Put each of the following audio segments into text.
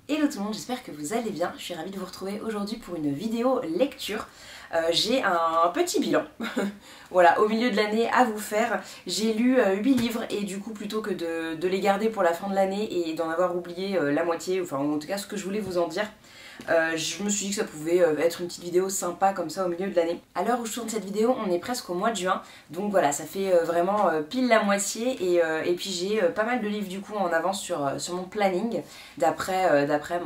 Hello tout le monde, j'espère que vous allez bien. Je suis ravie de vous retrouver aujourd'hui pour une vidéo lecture. J'ai un petit bilan, voilà, au milieu de l'année à vous faire. J'ai lu 8 livres et du coup plutôt que de les garder pour la fin de l'année et d'en avoir oublié la moitié, enfin en tout cas ce que je voulais vous en dire, je me suis dit que ça pouvait être une petite vidéo sympa comme ça au milieu de l'année. À l'heure où je tourne cette vidéo, on est presque au mois de juin, donc voilà, ça fait vraiment pile la moitié et puis j'ai pas mal de livres du coup en avance sur mon planning d'après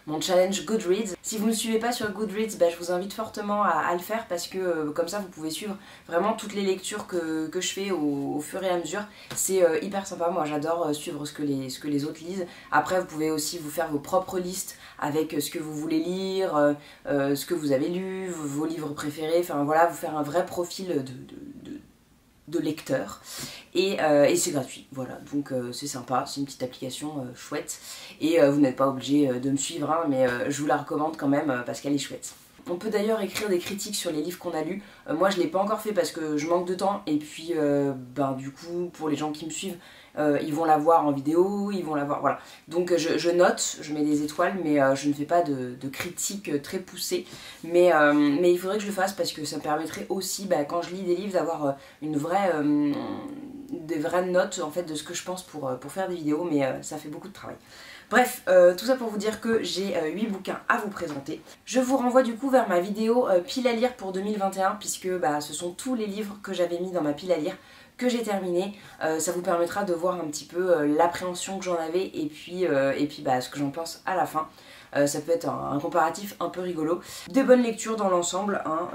mon challenge Goodreads. Si vous ne me suivez pas sur Goodreads, je vous invite fortement à le faire parce que comme ça vous pouvez suivre vraiment toutes les lectures que je fais au fur et à mesure. C'est hyper sympa, moi j'adore suivre ce que les autres lisent. Après vous pouvez aussi vous faire vos propres listes avec ce que vous voulez lire, ce que vous avez lu, vos livres préférés, enfin voilà, vous faire un vrai profil de lecteur et c'est gratuit, voilà, donc c'est sympa, c'est une petite application chouette et vous n'êtes pas obligé de me suivre hein, mais je vous la recommande quand même parce qu'elle est chouette. On peut d'ailleurs écrire des critiques sur les livres qu'on a lus. Moi je l'ai pas encore fait parce que je manque de temps et puis du coup pour les gens qui me suivent ils vont la voir en vidéo, ils vont la voir, voilà. Donc je note, je mets des étoiles mais je ne fais pas de critiques très poussées. Mais il faudrait que je le fasse parce que ça me permettrait aussi quand je lis des livres d'avoir des vraies notes en fait de ce que je pense pour faire des vidéos mais ça fait beaucoup de travail. Bref, tout ça pour vous dire que j'ai 8 bouquins à vous présenter. Je vous renvoie du coup vers ma vidéo pile à lire pour 2021 puisque ce sont tous les livres que j'avais mis dans ma pile à lire que j'ai terminé. Ça vous permettra de voir un petit peu l'appréhension que j'en avais et puis ce que j'en pense à la fin. Ça peut être un comparatif un peu rigolo. Des bonnes lectures dans l'ensemble, hein,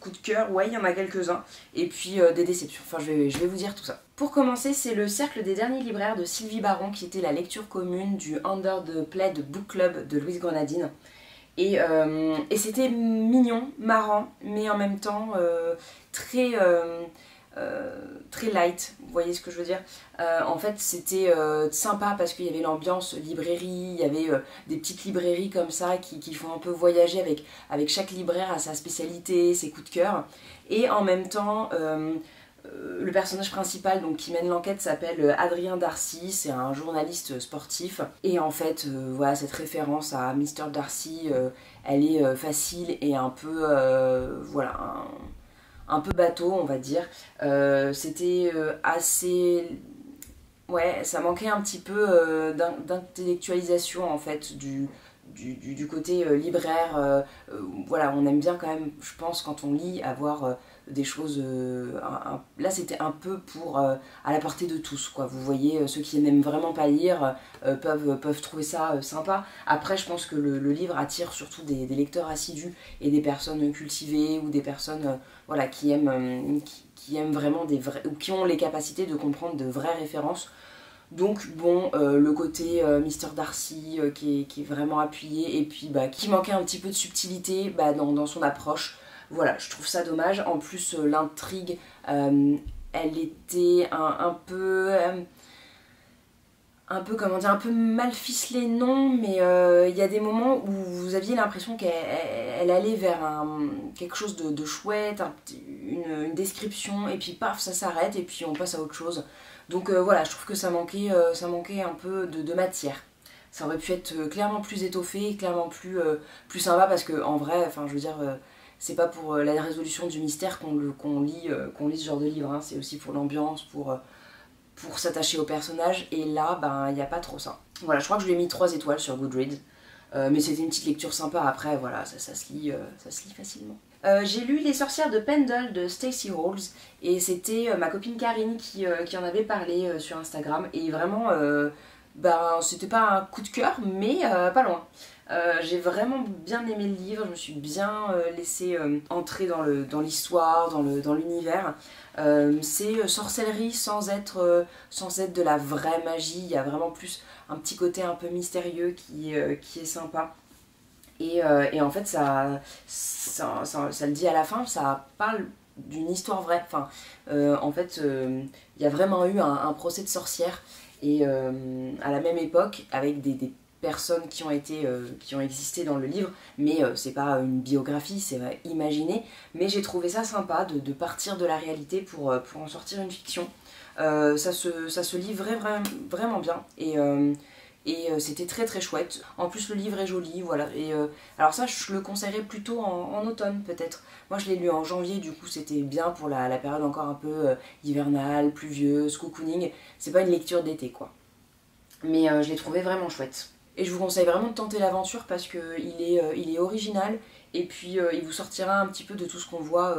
coup de cœur, ouais il y en a quelques-uns, et puis des déceptions, enfin je vais vous dire tout ça. Pour commencer, c'est le Cercle des derniers libraires de Sylvie Baron qui était la lecture commune du Under the Plaid Book Club de Louise Grenadine. Et c'était mignon, marrant, mais en même temps très light, vous voyez ce que je veux dire. En fait c'était sympa parce qu'il y avait l'ambiance librairie, il y avait des petites librairies comme ça qui font un peu voyager avec chaque libraire à sa spécialité, ses coups de cœur. Et en même temps, le personnage principal donc, qui mène l'enquête s'appelle Adrien Darcy, c'est un journaliste sportif. Et en fait, voilà, cette référence à Mr. Darcy, elle est facile et un peu, voilà, un peu bateau on va dire. C'était assez... Ouais, ça manquait un petit peu d'intellectualisation en fait du côté libraire. Voilà, on aime bien quand même, je pense, quand on lit, avoir des choses... Là c'était un peu pour à la portée de tous, quoi. Vous voyez, ceux qui n'aiment vraiment pas lire peuvent trouver ça sympa. Après je pense que le livre attire surtout des lecteurs assidus et des personnes cultivées ou des personnes voilà, qui aiment vraiment des vrais... ou qui ont les capacités de comprendre de vraies références. Donc bon, le côté Mr. Darcy qui est vraiment appuyé et puis qui manquait un petit peu de subtilité dans son approche. Voilà, je trouve ça dommage. En plus, l'intrigue, elle était un peu comment dire, un peu mal ficelée, non, mais il y a des moments où vous aviez l'impression qu'elle allait vers quelque chose de chouette, une description, et puis paf, ça s'arrête, et puis on passe à autre chose. Donc voilà, je trouve que ça manquait un peu de matière. Ça aurait pu être clairement plus étoffé, clairement plus sympa, parce que en vrai, enfin je veux dire, c'est pas pour la résolution du mystère qu'on lit ce genre de livre, hein, c'est aussi pour l'ambiance, pour s'attacher au personnage, et là, il n'y a pas trop ça. Voilà, je crois que je lui ai mis 3 étoiles sur Goodreads, mais c'était une petite lecture sympa, après, voilà, ça se lit facilement. J'ai lu Les sorcières de Pendle de Stacey Halls, et c'était ma copine Karine qui en avait parlé sur Instagram, et vraiment, c'était pas un coup de cœur, mais pas loin. J'ai vraiment bien aimé le livre, je me suis bien laissée entrer dans l'histoire, dans l'univers. C'est sorcellerie sans être de la vraie magie, il y a vraiment plus un petit côté un peu mystérieux qui est sympa. Et en fait ça le dit à la fin, ça parle d'une histoire vraie. Enfin, en fait, il y a vraiment eu un procès de sorcières et à la même époque avec des personnes qui ont existé dans le livre, mais c'est pas une biographie, c'est imaginé. Mais j'ai trouvé ça sympa de partir de la réalité pour en sortir une fiction. Ça se lit vraiment bien et c'était très très chouette. En plus le livre est joli, voilà. Et alors ça je le conseillerais plutôt en automne peut-être. Moi je l'ai lu en janvier, du coup c'était bien pour la période encore un peu hivernale, pluvieuse, cocooning. C'est pas une lecture d'été quoi. Mais je l'ai trouvé vraiment chouette. Et je vous conseille vraiment de tenter l'aventure parce qu'il il est original et puis il vous sortira un petit peu de tout ce qu'on voit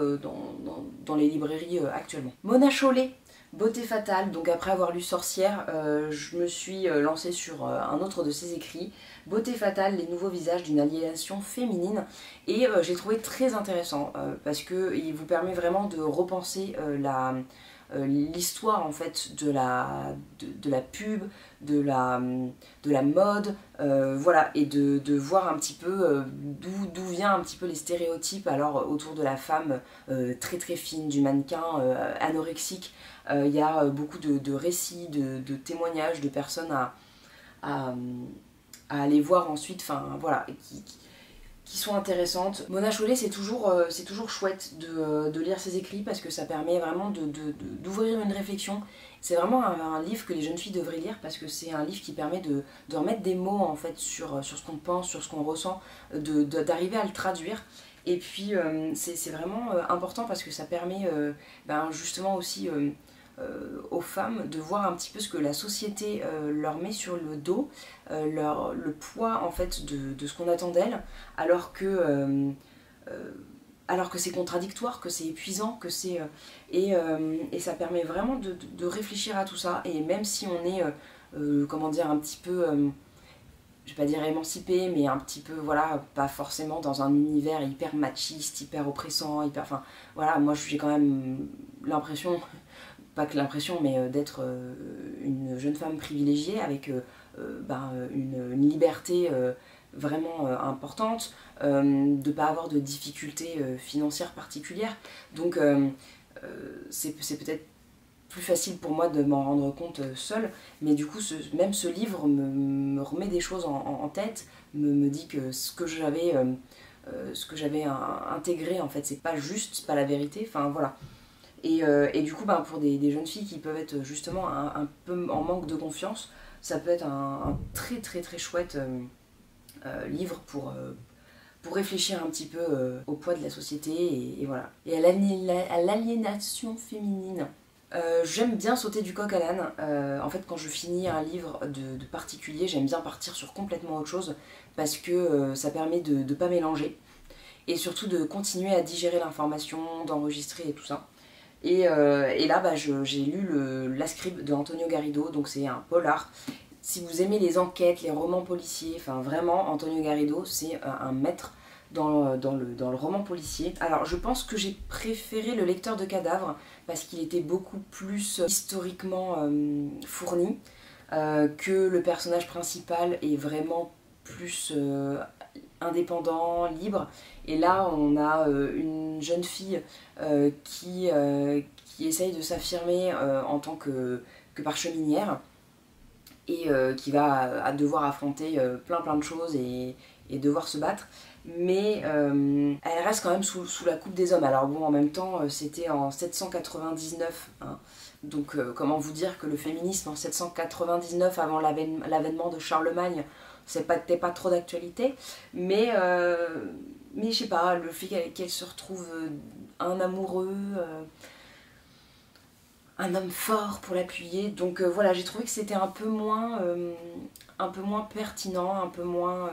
dans les librairies actuellement. Mona Chollet, Beauté fatale, donc après avoir lu Sorcière, je me suis lancée sur un autre de ses écrits, Beauté fatale, les nouveaux visages d'une aliénation féminine, et j'ai trouvé très intéressant parce qu'il vous permet vraiment de repenser l'histoire en fait de la pub, de la mode, voilà, et de voir un petit peu d'où vient un petit peu les stéréotypes alors autour de la femme très très fine, du mannequin anorexique. Il y a beaucoup de récits, de témoignages de personnes à aller voir ensuite, enfin voilà, qui sont intéressantes. Mona Chollet, c'est toujours chouette de lire ses écrits parce que ça permet vraiment d'ouvrir une réflexion. C'est vraiment un livre que les jeunes filles devraient lire parce que c'est un livre qui permet de remettre des mots en fait sur ce qu'on pense, sur ce qu'on ressent, d'arriver à le traduire. Et puis c'est vraiment important parce que ça permet justement aussi aux femmes de voir un petit peu ce que la société leur met sur le dos, le poids en fait de ce qu'on attend d'elles, alors que c'est contradictoire, que c'est épuisant, que c'est et ça permet vraiment de réfléchir à tout ça. Et même si on est comment dire, un petit peu je vais pas dire émancipé, mais un petit peu, voilà, pas forcément dans un univers hyper machiste, hyper oppressant, hyper, enfin voilà, moi j'ai quand même l'impression, pas que l'impression, mais d'être une jeune femme privilégiée avec une liberté vraiment importante, de ne pas avoir de difficultés financières particulières. Donc c'est peut-être plus facile pour moi de m'en rendre compte seule, mais du coup même ce livre me remet des choses en tête, me dit que ce que j'avais intégré en fait c'est pas juste, c'est pas la vérité, enfin voilà. Et du coup pour des jeunes filles qui peuvent être justement un peu en manque de confiance, ça peut être un très très très chouette livre pour réfléchir un petit peu au poids de la société et voilà. Et à l'aliénation féminine. J'aime bien sauter du coq à l'âne. En fait, quand je finis un livre de particulier, j'aime bien partir sur complètement autre chose parce que ça permet de ne pas mélanger et surtout de continuer à digérer l'information, d'enregistrer et tout ça. Et là, j'ai lu l'Ascribe de Antonio Garrido, donc c'est un polar. Si vous aimez les enquêtes, les romans policiers, enfin vraiment, Antonio Garrido, c'est un maître dans le roman policier. Alors je pense que j'ai préféré Le lecteur de cadavres parce qu'il était beaucoup plus historiquement fourni, que le personnage principal est vraiment plus indépendant, libre. Et là on a une jeune fille qui essaye de s'affirmer en tant que parcheminière et qui va devoir affronter plein de choses et devoir se battre, mais elle reste quand même sous la coupe des hommes. Alors bon, en même temps, c'était en 799, hein, donc comment vous dire que le féminisme en 799, avant l'avènement de Charlemagne, c'était pas trop d'actualité, mais je sais pas, le fait qu'elle se retrouve un amoureux, un homme fort pour l'appuyer, donc voilà, j'ai trouvé que c'était un peu moins pertinent, un peu moins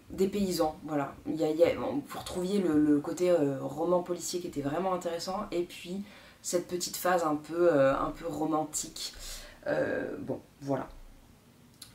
dépaysant, voilà. Vous retrouviez le côté roman policier qui était vraiment intéressant, et puis cette petite phase un peu romantique, bon, voilà.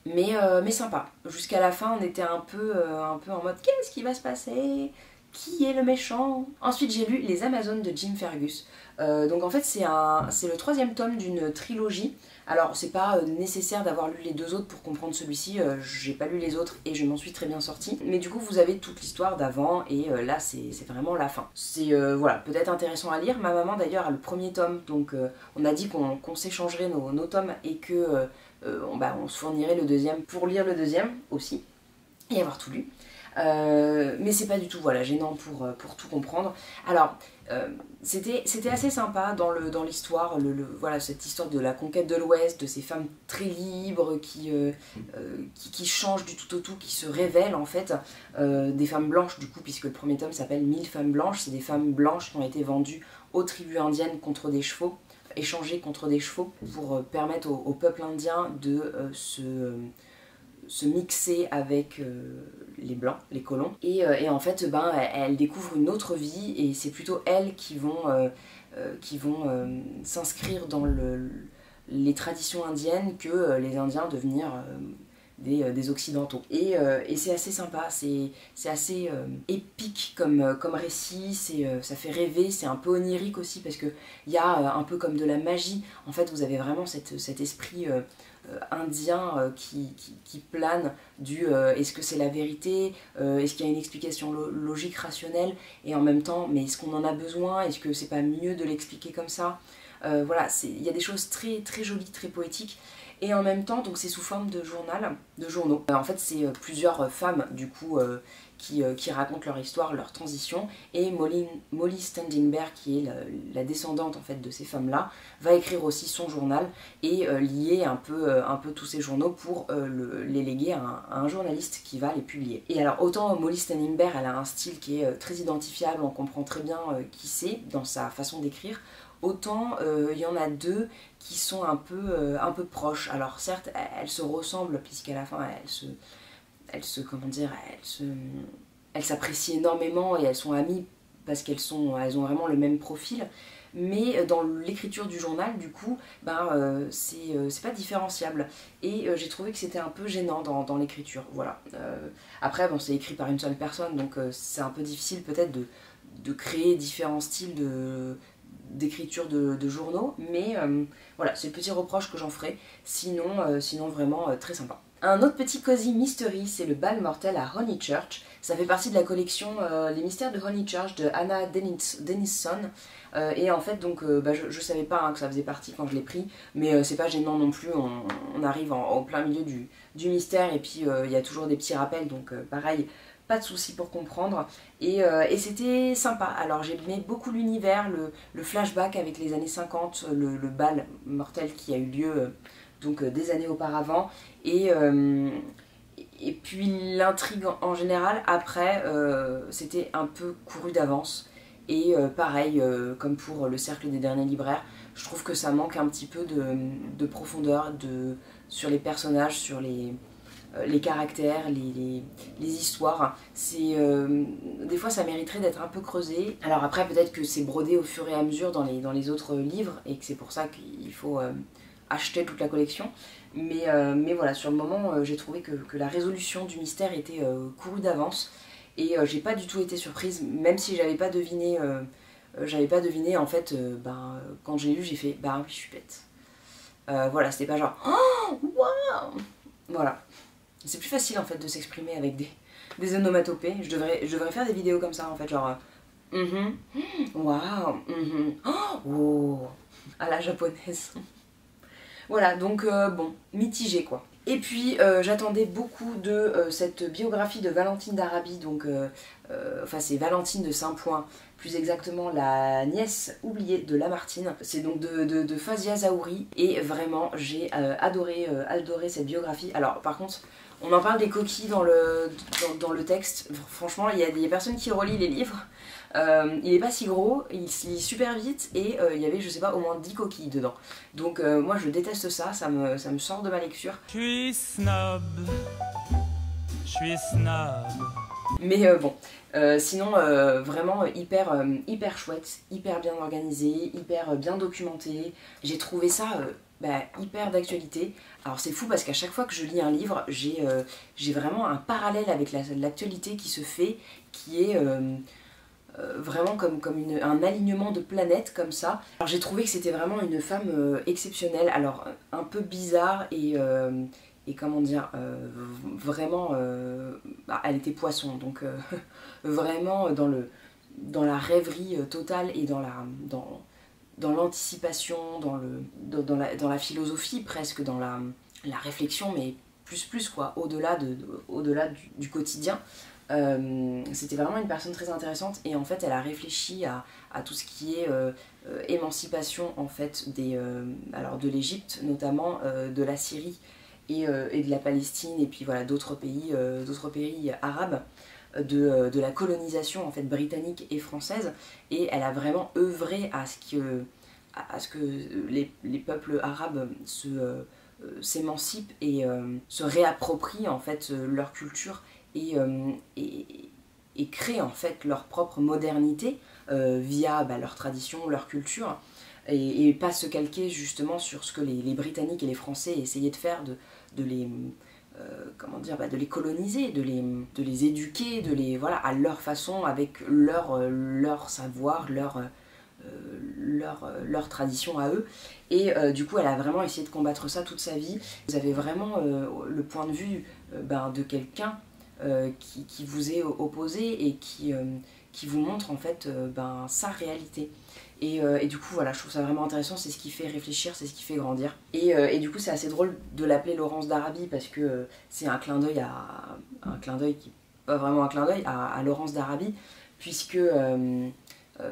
Mais sympa. Jusqu'à la fin, on était un peu en mode qu'est-ce qui va se passer? Qui est le méchant? Ensuite, j'ai lu Les Amazones de Jim Fergus. Donc en fait, c'est le 3e tome d'une trilogie. Alors, c'est pas nécessaire d'avoir lu les 2 autres pour comprendre celui-ci. J'ai pas lu les autres et je m'en suis très bien sortie. Mais du coup, vous avez toute l'histoire d'avant et là, c'est vraiment la fin. C'est voilà, peut-être intéressant à lire. Ma maman d'ailleurs a le 1er tome, donc on a dit qu'on s'échangerait nos tomes et que on se fournirait le 2e pour lire le 2e aussi et avoir tout lu. Mais c'est pas du tout voilà, gênant pour tout comprendre. Alors, c'était assez sympa dans l'histoire, voilà, cette histoire de la conquête de l'Ouest, de ces femmes très libres qui changent du tout au tout, qui se révèlent en fait, des femmes blanches du coup, puisque le premier tome s'appelle 1000 femmes blanches, c'est des femmes blanches qui ont été vendues aux tribus indiennes contre des chevaux, échangées contre des chevaux pour permettre au peuple indien de se mixer avec les blancs, les colons. Et en fait, ben, elles découvrent une autre vie et c'est plutôt elles qui vont s'inscrire dans les traditions indiennes que les Indiens devenir des Occidentaux. Et c'est assez sympa, c'est assez épique comme récit, ça fait rêver, c'est un peu onirique aussi parce qu'il y a un peu comme de la magie. En fait, vous avez vraiment cet esprit indien qui plane du est-ce que c'est la vérité, est-ce qu'il y a une explication logique, rationnelle, et en même temps, mais est-ce qu'on en a besoin, est-ce que c'est pas mieux de l'expliquer comme ça, voilà, il y a des choses très, très jolies, très poétiques, et en même temps, donc c'est sous forme de journaux. En fait, c'est plusieurs femmes, du coup, qui racontent leur histoire, leur transition, et Molly Standing Bear, qui est la descendante en fait de ces femmes-là, va écrire aussi son journal et lier un peu tous ces journaux pour les léguer à un journaliste qui va les publier. Et alors autant Molly Standing Bear, elle a un style qui est très identifiable, on comprend très bien qui c'est dans sa façon d'écrire, autant il y en a deux qui sont un peu proches. Alors certes, elles se ressemblent puisqu'à la fin elles s'apprécient énormément et elles sont amies parce elles ont vraiment le même profil, mais dans l'écriture du journal, du coup, c'est pas différenciable. Et j'ai trouvé que c'était un peu gênant dans l'écriture, voilà. Après, bon, c'est écrit par une seule personne, donc c'est un peu difficile peut-être de créer différents styles d'écriture de journaux, mais voilà, c'est le petit reproche que j'en ferai, sinon vraiment très sympa. Un autre petit cozy mystery, c'est le bal mortel à Honeychurch. Ça fait partie de la collection Les mystères de Honeychurch de Anna Denison. Et en fait, donc, je savais pas que ça faisait partie quand je l'ai pris, mais c'est pas gênant non plus, on arrive en plein milieu du mystère, et puis il y a toujours des petits rappels, donc pareil, pas de soucis pour comprendre. Et c'était sympa. Alors j'aimais beaucoup l'univers, le flashback avec les années 50, le bal mortel qui a eu lieu donc des années auparavant, et puis l'intrigue en général. Après, c'était un peu couru d'avance, et pareil, comme pour le cercle des derniers libraires, je trouve que ça manque un petit peu de profondeur sur les personnages, sur les caractères, les histoires. Des fois ça mériterait d'être un peu creusé. Alors après, peut-être que c'est brodé au fur et à mesure dans les autres livres, et que c'est pour ça qu'il faut acheter toute la collection, mais voilà, sur le moment j'ai trouvé que la résolution du mystère était courue d'avance, et j'ai pas du tout été surprise, même si j'avais pas deviné en fait, quand j'ai lu j'ai fait bah oui, je suis bête. Voilà, c'était pas genre oh waouh, voilà, c'est plus facile en fait de s'exprimer avec des onomatopées. Je devrais faire des vidéos comme ça en fait, genre waouh, oh, à la japonaise. Voilà, donc bon, mitigé quoi. Et puis j'attendais beaucoup de cette biographie de Valentine d'Arabie, donc enfin c'est Valentine de Saint-Point, plus exactement la nièce oubliée de Lamartine. C'est donc de Fazia Zahouri, et vraiment j'ai adoré cette biographie. Alors par contre, on en parle des coquilles dans le texte. Franchement, il y a personne qui relit les livres. Il est pas si gros, il se lit super vite, et il y avait, je sais pas, au moins 10 coquilles dedans. Donc moi je déteste ça, ça me sort de ma lecture. Je suis snob. Mais bon, sinon vraiment hyper chouette, hyper bien organisé, hyper bien documenté. J'ai trouvé ça hyper d'actualité. Alors c'est fou parce qu'à chaque fois que je lis un livre, j'ai vraiment un parallèle avec l'actualité qui se fait, qui est vraiment comme un alignement de planètes comme ça. Alors j'ai trouvé que c'était vraiment une femme exceptionnelle, alors un peu bizarre, et comment dire, vraiment, elle était poisson, donc vraiment dans la rêverie totale, et dans l'anticipation, dans la philosophie presque, dans la réflexion, mais plus quoi, au-delà du quotidien. C'était vraiment une personne très intéressante et en fait elle a réfléchi à tout ce qui est émancipation en fait alors de l'Égypte notamment, de la Syrie et de la Palestine et puis voilà d'autres pays arabes, de la colonisation en fait britannique et française, et elle a vraiment œuvré à ce que les peuples arabes s'émancipent et se réapproprient en fait leur culture et, et créent en fait leur propre modernité via leur tradition, leur culture, et pas se calquer justement sur ce que les Britanniques et les Français essayaient de faire, de les de les coloniser, de les éduquer, voilà, à leur façon, avec leur savoir, leur tradition à eux. Et du coup, elle a vraiment essayé de combattre ça toute sa vie. Vous avez vraiment le point de vue de quelqu'un qui vous est opposé et qui vous montre en fait sa réalité. Et du coup, voilà, je trouve ça vraiment intéressant, c'est ce qui fait réfléchir, c'est ce qui fait grandir. Et du coup, c'est assez drôle de l'appeler Laurence d'Arabie parce que c'est un clin d'œil pas vraiment un clin d'œil, à Laurence d'Arabie, puisque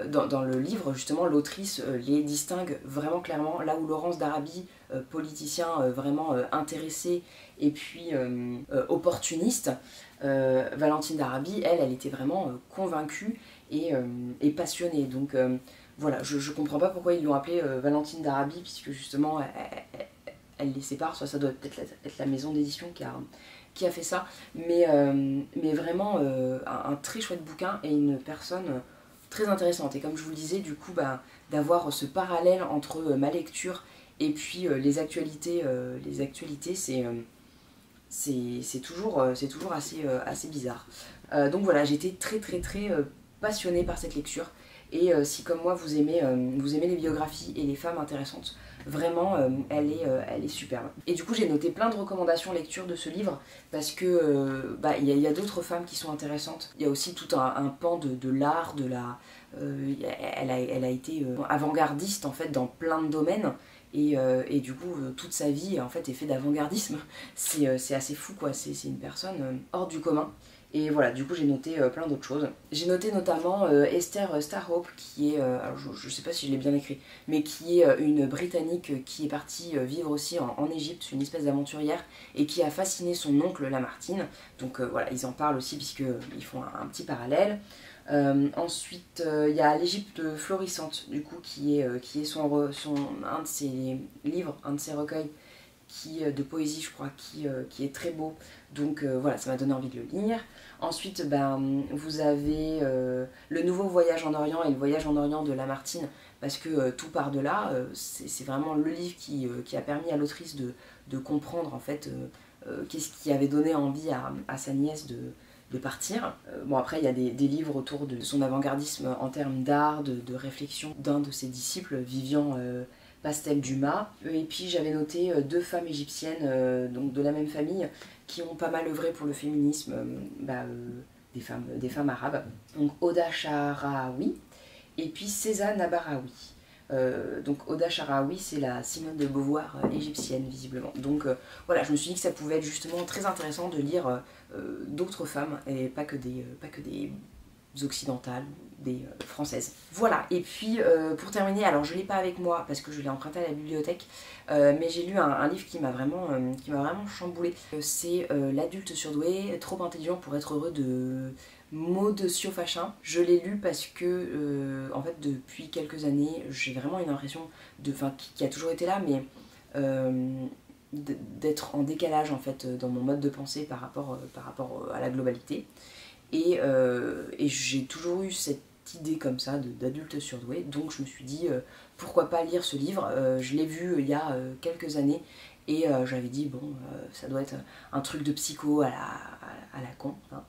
dans le livre, justement, l'autrice les distingue vraiment clairement, là où Laurence d'Arabie, politicien vraiment intéressé et puis opportuniste, Valentine d'Arabie, elle était vraiment convaincue et passionnée. Donc voilà, je comprends pas pourquoi ils l'ont appelée Valentine d'Arabie, puisque justement elle les sépare, soit ça doit peut-être être la maison d'édition qui a fait ça, mais vraiment un très chouette bouquin et une personne très intéressante. Et comme je vous le disais, du coup, d'avoir ce parallèle entre ma lecture et puis les actualités, c'est toujours assez bizarre. Donc voilà, j'étais très passionnée par cette lecture. Et si comme moi vous aimez les biographies et les femmes intéressantes, vraiment elle est superbe. Et du coup j'ai noté plein de recommandations lecture de ce livre parce que y a d'autres femmes qui sont intéressantes. Il y a aussi tout un pan de l'art, elle a été avant-gardiste en fait dans plein de domaines. Et du coup, toute sa vie en fait est faite d'avant-gardisme. C'est assez fou quoi, c'est une personne hors du commun. Et voilà, du coup j'ai noté plein d'autres choses. J'ai noté notamment Esther Stanhope, qui est, alors je sais pas si je l'ai bien écrit, mais qui est une Britannique qui est partie vivre aussi en Égypte, une espèce d'aventurière, et qui a fasciné son oncle Lamartine. Donc voilà, ils en parlent aussi puisqu'ils font un petit parallèle. Ensuite, il y a l'Égypte florissante, du coup, qui est un de ses livres, un de ses recueils de poésie, je crois, qui est très beau. Donc voilà, ça m'a donné envie de le lire. Ensuite, vous avez Le Nouveau Voyage en Orient et Le Voyage en Orient de Lamartine, parce que tout part de là. C'est vraiment le livre qui a permis à l'autrice de comprendre, en fait, qu'est-ce qui avait donné envie à sa nièce de partir. Bon, après, il y a des livres autour de son avant-gardisme en termes d'art, de réflexion d'un de ses disciples, Vivian Pastel-Dumas. Et puis j'avais noté deux femmes égyptiennes, donc de la même famille, qui ont pas mal œuvré pour le féminisme, des femmes arabes. Donc Oda Sharawi et puis Cézanne Nabaraoui. Donc Oda Sharawi, c'est la Simone de Beauvoir égyptienne visiblement. Donc voilà, je me suis dit que ça pouvait être justement très intéressant de lire d'autres femmes et pas que des occidentales, des françaises. Voilà, et puis pour terminer, alors je ne l'ai pas avec moi parce que je l'ai emprunté à la bibliothèque, mais j'ai lu un livre qui m'a vraiment chamboulé. C'est L'adulte surdoué, trop intelligent pour être heureux de Maud Siofachin. Je l'ai lu parce que en fait depuis quelques années j'ai vraiment une impression qui a toujours été là, mais d'être en décalage en fait dans mon mode de pensée par rapport à la globalité. Et j'ai toujours eu cette idée comme ça d'adulte surdoué, donc je me suis dit pourquoi pas lire ce livre. Je l'ai vu il y a quelques années et j'avais dit bon ça doit être un truc de psycho à la con, hein,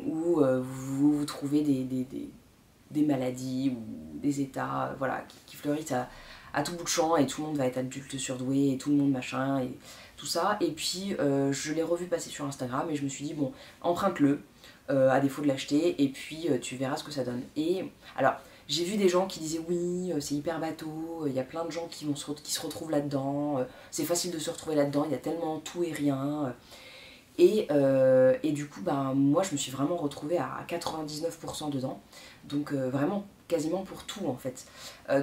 où vous trouvez des maladies ou des états voilà, qui fleurissent à tout bout de champ et tout le monde va être adulte surdoué et tout le monde machin et tout ça. Et puis je l'ai revu passer sur Instagram et je me suis dit bon, emprunte-le. À défaut de l'acheter, et puis tu verras ce que ça donne. Et alors, j'ai vu des gens qui disaient oui, c'est hyper bateau, il y a plein de gens qui se retrouvent là-dedans, c'est facile de se retrouver là-dedans, il y a tellement tout et rien. Et du coup, ben, moi je me suis vraiment retrouvée à 99% dedans, donc vraiment quasiment pour tout en fait.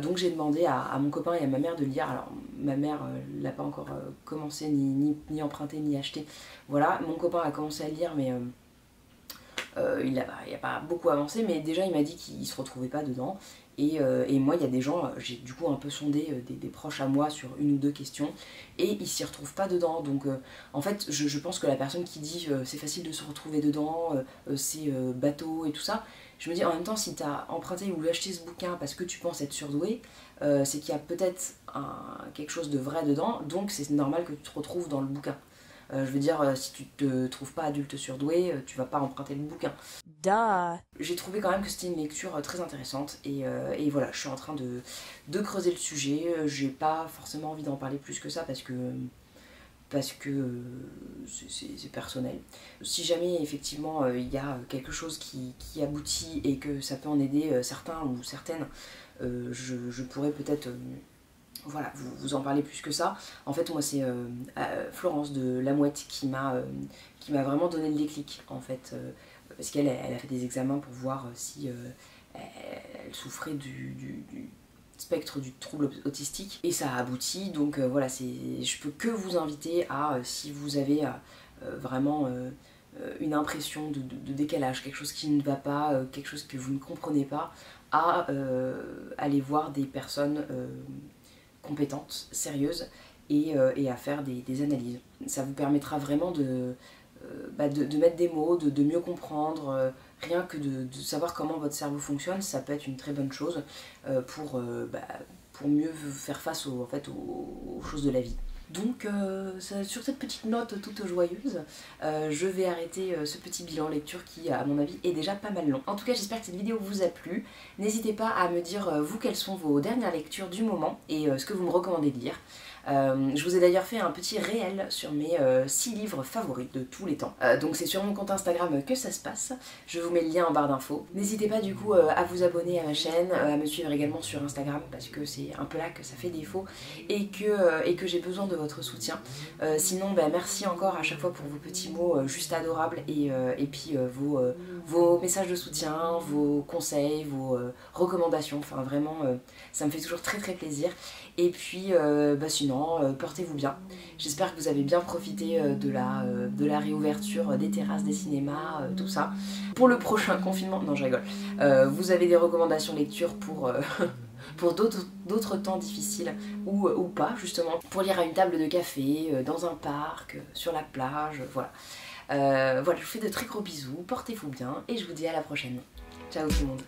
Donc j'ai demandé à mon copain et à ma mère de lire. Alors ma mère l'a pas encore commencé, ni emprunté, ni acheté. Voilà, mon copain a commencé à lire, mais il n'a pas beaucoup avancé, mais déjà il m'a dit qu'il se retrouvait pas dedans. Et moi, il y a des gens, j'ai du coup un peu sondé des proches à moi sur une ou deux questions, et ils s'y retrouvent pas dedans. Donc en fait, je pense que la personne qui dit c'est facile de se retrouver dedans, c'est bateau et tout ça, je me dis en même temps, si tu as emprunté ou acheté ce bouquin parce que tu penses être surdoué, c'est qu'il y a peut-être quelque chose de vrai dedans, donc c'est normal que tu te retrouves dans le bouquin. Je veux dire, si tu te trouves pas adulte surdoué, tu vas pas emprunter le bouquin. Duh. J'ai trouvé quand même que c'était une lecture très intéressante et voilà, je suis en train de creuser le sujet. J'ai pas forcément envie d'en parler plus que ça parce que c'est personnel. Si jamais effectivement il y a quelque chose qui aboutit et que ça peut en aider certains ou certaines, je pourrais peut-être voilà, vous en parlez plus que ça. En fait, moi, c'est Florence de La Mouette qui m'a vraiment donné le déclic, en fait. Parce qu'elle a fait des examens pour voir si elle souffrait du spectre du trouble autistique. Et ça a abouti, donc voilà, je peux que vous inviter à, si vous avez vraiment une impression de décalage, quelque chose qui ne va pas, quelque chose que vous ne comprenez pas, à aller voir des personnes compétentes, sérieuses, et à faire des analyses. Ça vous permettra vraiment de mettre des mots, de mieux comprendre, rien que de savoir comment votre cerveau fonctionne, ça peut être une très bonne chose pour mieux faire face aux choses de la vie. Donc sur cette petite note toute joyeuse, je vais arrêter ce petit bilan lecture qui à mon avis est déjà pas mal long. En tout cas j'espère que cette vidéo vous a plu. N'hésitez pas à me dire vous quelles sont vos dernières lectures du moment et ce que vous me recommandez de lire. Je vous ai d'ailleurs fait un petit réel sur mes 6 livres favoris de tous les temps. Donc c'est sur mon compte Instagram que ça se passe. Je vous mets le lien en barre d'infos. N'hésitez pas du coup à vous abonner à ma chaîne, à me suivre également sur Instagram parce que c'est un peu là que ça fait défaut et que j'ai besoin de votre soutien. Sinon merci encore à chaque fois pour vos petits mots juste adorables et puis vos messages de soutien, vos conseils, vos recommandations. Enfin vraiment ça me fait toujours très très plaisir. Et puis sinon, portez-vous bien. J'espère que vous avez bien profité de la réouverture des terrasses, des cinémas, tout ça. Pour le prochain confinement, non je rigole, vous avez des recommandations lecture pour, pour d'autres temps difficiles ou pas justement, pour lire à une table de café, dans un parc, sur la plage, voilà. Voilà, je vous fais de très gros bisous, portez-vous bien et je vous dis à la prochaine. Ciao tout le monde.